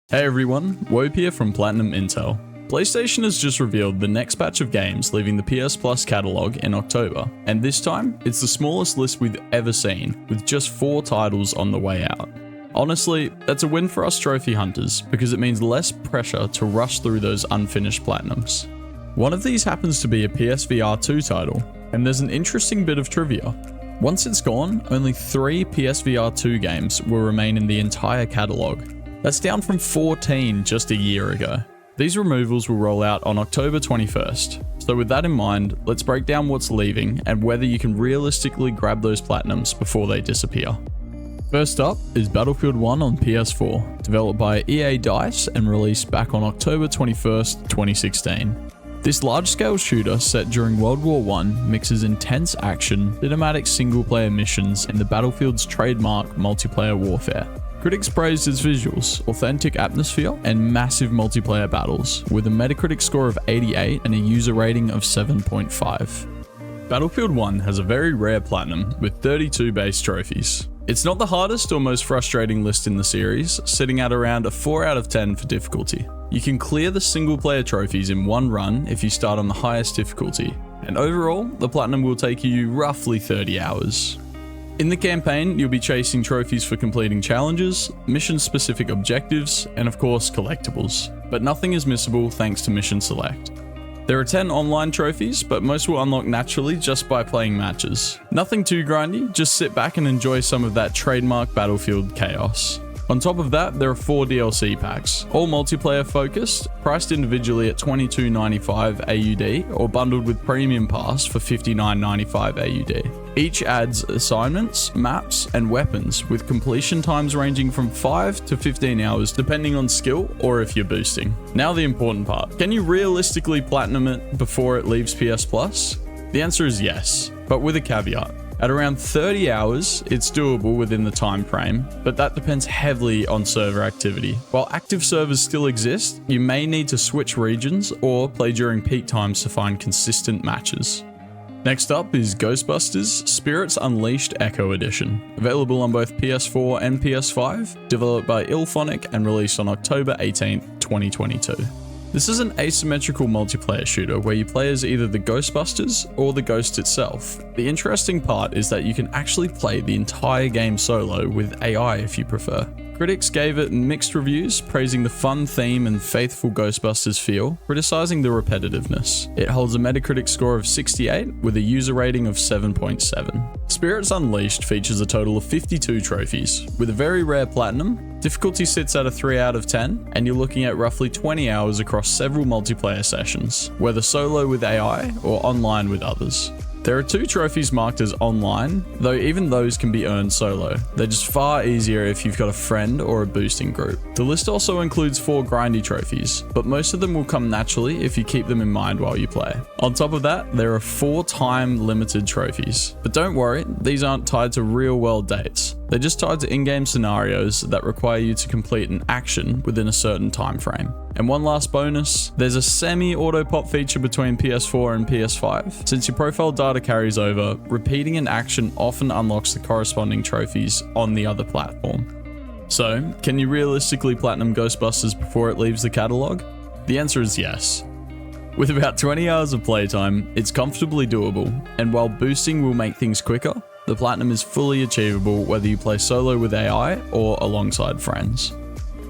Hey everyone, Wobbe here from Platinum Intel. PlayStation has just revealed the next batch of games leaving the PS Plus catalogue in October, and this time, it's the smallest list we've ever seen, with just 4 titles on the way out. Honestly, that's a win for us trophy hunters, because it means less pressure to rush through those unfinished platinums. One of these happens to be a PSVR 2 title, and there's an interesting bit of trivia. Once it's gone, only 3 PSVR 2 games will remain in the entire catalogue. That's down from 14 just a year ago. These removals will roll out on October 21st, so with that in mind, let's break down what's leaving and whether you can realistically grab those platinums before they disappear. First up is Battlefield 1 on PS4, developed by EA DICE and released back on October 21st, 2016. This large-scale shooter set during World War I mixes intense action, cinematic single-player missions, and the Battlefield's trademark multiplayer warfare. Critics praised its visuals, authentic atmosphere, and massive multiplayer battles, with a Metacritic score of 88 and a user rating of 7.5. Battlefield 1 has a very rare platinum, with 32 base trophies. It's not the hardest or most frustrating list in the series, sitting at around a 4 out of 10 for difficulty. You can clear the single player trophies in one run if you start on the highest difficulty, and overall, the platinum will take you roughly 30 hours. In the campaign, you'll be chasing trophies for completing challenges, mission-specific objectives, and of course collectibles, but nothing is missable thanks to Mission Select. There are 10 online trophies, but most will unlock naturally just by playing matches. Nothing too grindy, just sit back and enjoy some of that trademark Battlefield chaos. On top of that, there are 4 DLC packs, all multiplayer focused, priced individually at $22.95 AUD or bundled with Premium Pass for $59.95 AUD. Each adds assignments, maps, and weapons, with completion times ranging from 5 to 15 hours depending on skill or if you're boosting. Now the important part, can you realistically platinum it before it leaves PS Plus? The answer is yes, but with a caveat. At around 30 hours, it's doable within the time frame, but that depends heavily on server activity. While active servers still exist, you may need to switch regions or play during peak times to find consistent matches. Next up is Ghostbusters Spirits Unleashed Echo Edition, available on both PS4 and PS5, developed by Illphonic and released on October 18th, 2022. This is an asymmetrical multiplayer shooter where you play as either the Ghostbusters or the Ghost itself. The interesting part is that you can actually play the entire game solo with AI if you prefer. Critics gave it mixed reviews, praising the fun theme and faithful Ghostbusters feel, criticizing the repetitiveness. It holds a Metacritic score of 68 with a user rating of 7.7. Spirits Unleashed features a total of 52 trophies, with a very rare platinum. Difficulty sits at a 3 out of 10, and you're looking at roughly 20 hours across several multiplayer sessions, whether solo with AI or online with others. There are 2 trophies marked as online, though even those can be earned solo. They're just far easier if you've got a friend or a boosting group. The list also includes 4 grindy trophies, but most of them will come naturally if you keep them in mind while you play. On top of that, there are 4 time limited trophies. But don't worry, these aren't tied to real world dates. They're just tied to in-game scenarios that require you to complete an action within a certain time frame. And one last bonus, there's a semi-auto pop feature between PS4 and PS5. Since your profile data carries over, repeating an action often unlocks the corresponding trophies on the other platform. So, can you realistically platinum Ghostbusters before it leaves the catalogue? The answer is yes. With about 20 hours of playtime, it's comfortably doable, and while boosting will make things quicker, the platinum is fully achievable whether you play solo with AI or alongside friends.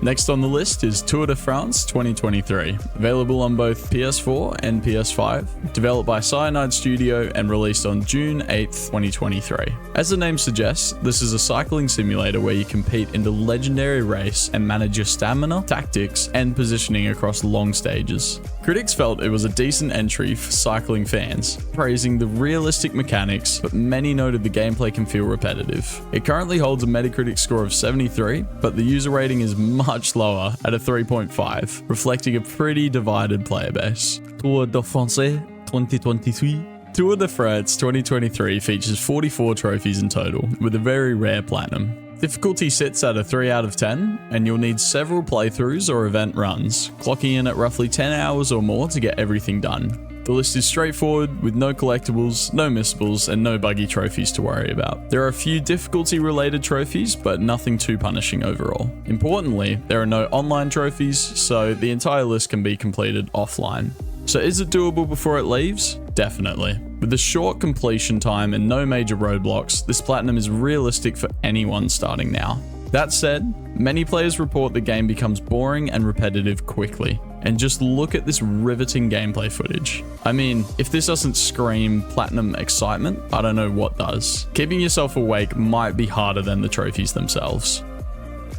Next on the list is Tour de France 2023, available on both PS4 and PS5, developed by Cyanide Studio and released on June 8th, 2023. As the name suggests, this is a cycling simulator where you compete in the legendary race and manage your stamina, tactics, and positioning across long stages. Critics felt it was a decent entry for cycling fans, praising the realistic mechanics, but many noted the gameplay can feel repetitive. It currently holds a Metacritic score of 73, but the user rating is much lower at a 3.5, reflecting a pretty divided player base. Tour de France 2023. Tour de France 2023 features 44 trophies in total, with a very rare platinum. Difficulty sits at a 3 out of 10, and you'll need several playthroughs or event runs, clocking in at roughly 10 hours or more to get everything done. The list is straightforward with no collectibles, no missables, and no buggy trophies to worry about. There are a few difficulty related trophies, but nothing too punishing overall. Importantly, there are no online trophies, so the entire list can be completed offline. So is it doable before it leaves? Definitely. With a short completion time and no major roadblocks, this platinum is realistic for anyone starting now. That said, many players report the game becomes boring and repetitive quickly. And just look at this riveting gameplay footage. I mean, if this doesn't scream platinum excitement, I don't know what does. Keeping yourself awake might be harder than the trophies themselves.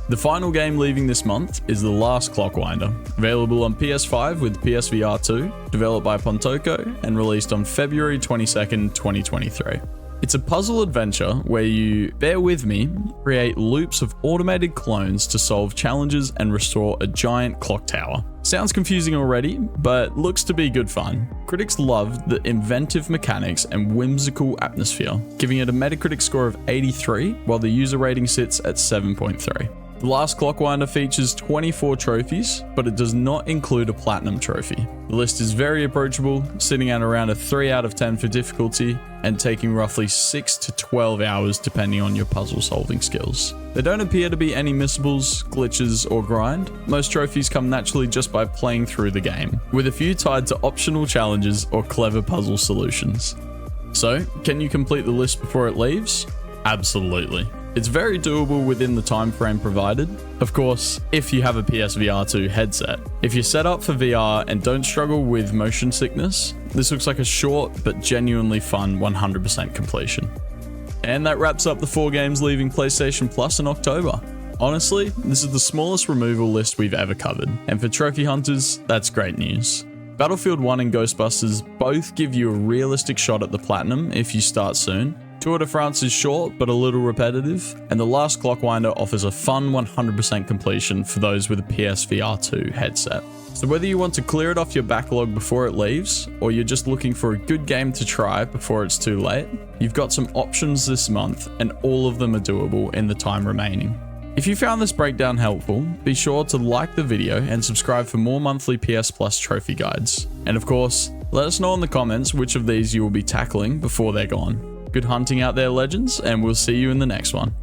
The final game leaving this month is The Last Clockwinder, available on PS5 with PSVR 2, developed by Pontoko and released on February 22nd, 2023. It's a puzzle adventure where you, bear with me, create loops of automated clones to solve challenges and restore a giant clock tower. Sounds confusing already, but looks to be good fun. Critics loved the inventive mechanics and whimsical atmosphere, giving it a Metacritic score of 83, while the user rating sits at 7.3. The Last Clockwinder features 24 trophies, but it does not include a platinum trophy. The list is very approachable, sitting at around a 3 out of 10 for difficulty, and taking roughly 6 to 12 hours depending on your puzzle solving skills. There don't appear to be any missables, glitches, or grind. Most trophies come naturally just by playing through the game, with a few tied to optional challenges or clever puzzle solutions. So, can you complete the list before it leaves? Absolutely. It's very doable within the time frame provided. Of course, if you have a PSVR 2 headset. If you're set up for VR and don't struggle with motion sickness, this looks like a short but genuinely fun 100% completion. And that wraps up the 4 games leaving PlayStation Plus in October. Honestly, this is the smallest removal list we've ever covered, and for trophy hunters, that's great news. Battlefield 1 and Ghostbusters both give you a realistic shot at the platinum if you start soon. Tour de France is short but a little repetitive, and The Last Clockwinder offers a fun 100% completion for those with a PSVR 2 headset. So whether you want to clear it off your backlog before it leaves, or you're just looking for a good game to try before it's too late, you've got some options this month, and all of them are doable in the time remaining. If you found this breakdown helpful, be sure to like the video and subscribe for more monthly PS Plus trophy guides. And of course, let us know in the comments which of these you will be tackling before they're gone. Good hunting out there, legends, and we'll see you in the next one.